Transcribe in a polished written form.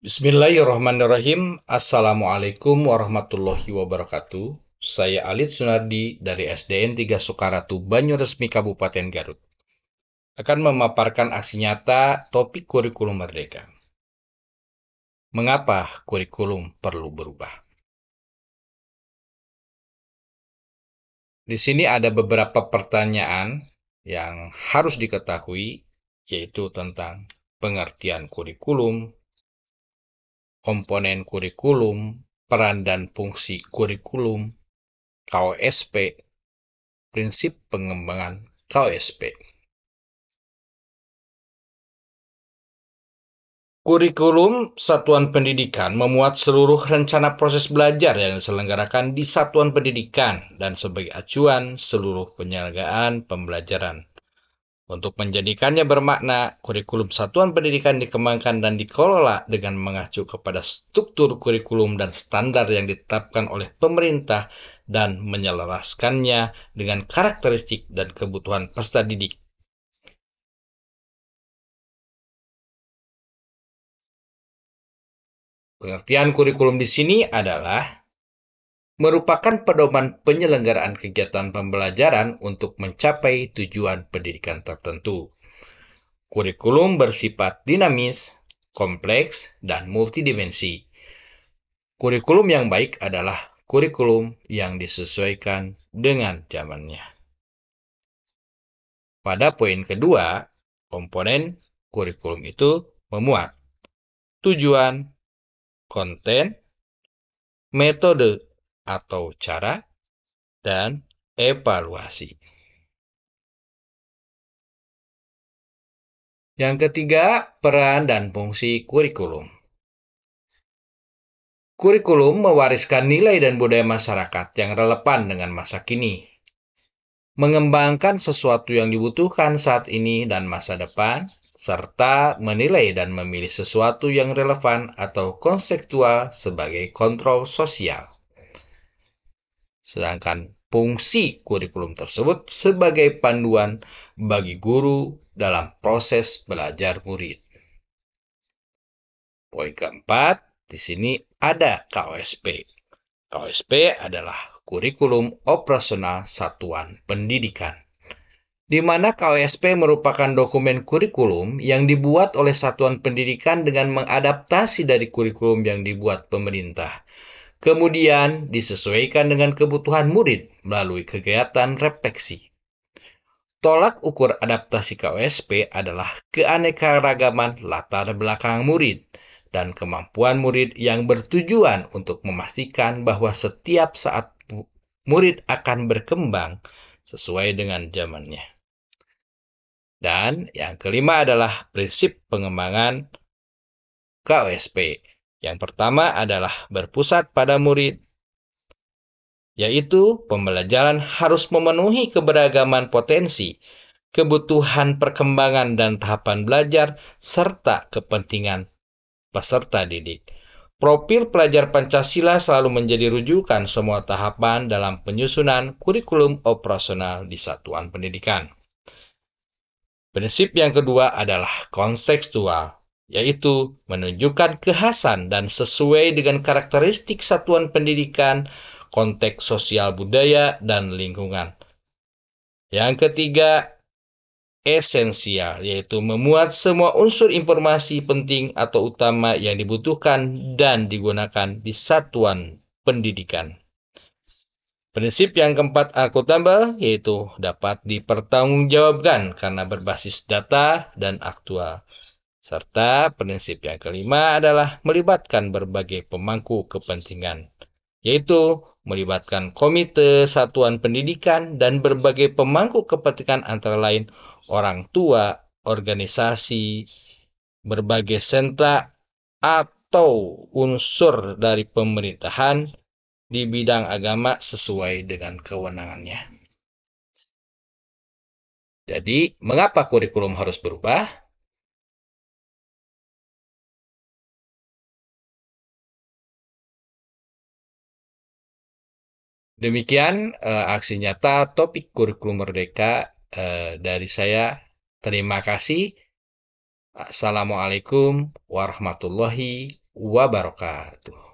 Bismillahirrahmanirrahim. Assalamualaikum warahmatullahi wabarakatuh. Saya Alit Sunardi dari SDN 3 Sukaratu, Banyuresmi, Kabupaten Garut. Akan memaparkan aksi nyata topik kurikulum merdeka. Mengapa kurikulum perlu berubah? Di sini ada beberapa pertanyaan yang harus diketahui, yaitu tentang pengertian kurikulum, komponen kurikulum, peran dan fungsi kurikulum, KOSP, prinsip pengembangan KOSP. Kurikulum satuan pendidikan memuat seluruh rencana proses belajar yang diselenggarakan di satuan pendidikan dan sebagai acuan seluruh penyelenggaraan pembelajaran. Untuk menjadikannya bermakna, kurikulum satuan pendidikan dikembangkan dan dikelola dengan mengacu kepada struktur kurikulum dan standar yang ditetapkan oleh pemerintah dan menyelaraskannya dengan karakteristik dan kebutuhan peserta didik. Pengertian kurikulum di sini adalah merupakan pedoman penyelenggaraan kegiatan pembelajaran untuk mencapai tujuan pendidikan tertentu. Kurikulum bersifat dinamis, kompleks, dan multidimensi. Kurikulum yang baik adalah kurikulum yang disesuaikan dengan zamannya. Pada poin kedua, komponen kurikulum itu memuat tujuan, konten, metode atau cara, dan evaluasi. Yang ketiga, peran dan fungsi kurikulum. Kurikulum mewariskan nilai dan budaya masyarakat yang relevan dengan masa kini, mengembangkan sesuatu yang dibutuhkan saat ini dan masa depan, serta menilai dan memilih sesuatu yang relevan atau konseptual sebagai kontrol sosial. Sedangkan fungsi kurikulum tersebut sebagai panduan bagi guru dalam proses belajar murid. Poin keempat, di sini ada KOSP. KOSP adalah kurikulum operasional satuan pendidikan, di mana KOSP merupakan dokumen kurikulum yang dibuat oleh satuan pendidikan dengan mengadaptasi dari kurikulum yang dibuat pemerintah. Kemudian disesuaikan dengan kebutuhan murid melalui kegiatan refleksi. Tolak ukur adaptasi KOSP adalah keanekaragaman latar belakang murid dan kemampuan murid yang bertujuan untuk memastikan bahwa setiap saat murid akan berkembang sesuai dengan zamannya. Dan yang kelima adalah prinsip pengembangan KOSP. Yang pertama adalah berpusat pada murid, yaitu pembelajaran harus memenuhi keberagaman potensi, kebutuhan perkembangan dan tahapan belajar, serta kepentingan peserta didik. Profil pelajar Pancasila selalu menjadi rujukan semua tahapan dalam penyusunan kurikulum operasional di satuan pendidikan. Prinsip yang kedua adalah kontekstual, yaitu menunjukkan kekhasan dan sesuai dengan karakteristik satuan pendidikan, konteks sosial budaya, dan lingkungan. Yang ketiga, esensial, yaitu memuat semua unsur informasi penting atau utama yang dibutuhkan dan digunakan di satuan pendidikan. Prinsip yang keempat akuntabel, yaitu dapat dipertanggungjawabkan karena berbasis data dan aktual. Serta prinsip yang kelima adalah melibatkan berbagai pemangku kepentingan, yaitu melibatkan komite satuan pendidikan dan berbagai pemangku kepentingan antara lain orang tua, organisasi, berbagai sentra, atau unsur dari pemerintahan di bidang agama sesuai dengan kewenangannya. Jadi, mengapa kurikulum harus berubah? Demikian aksi nyata topik kurikulum merdeka dari saya. Terima kasih. Assalamualaikum warahmatullahi wabarakatuh.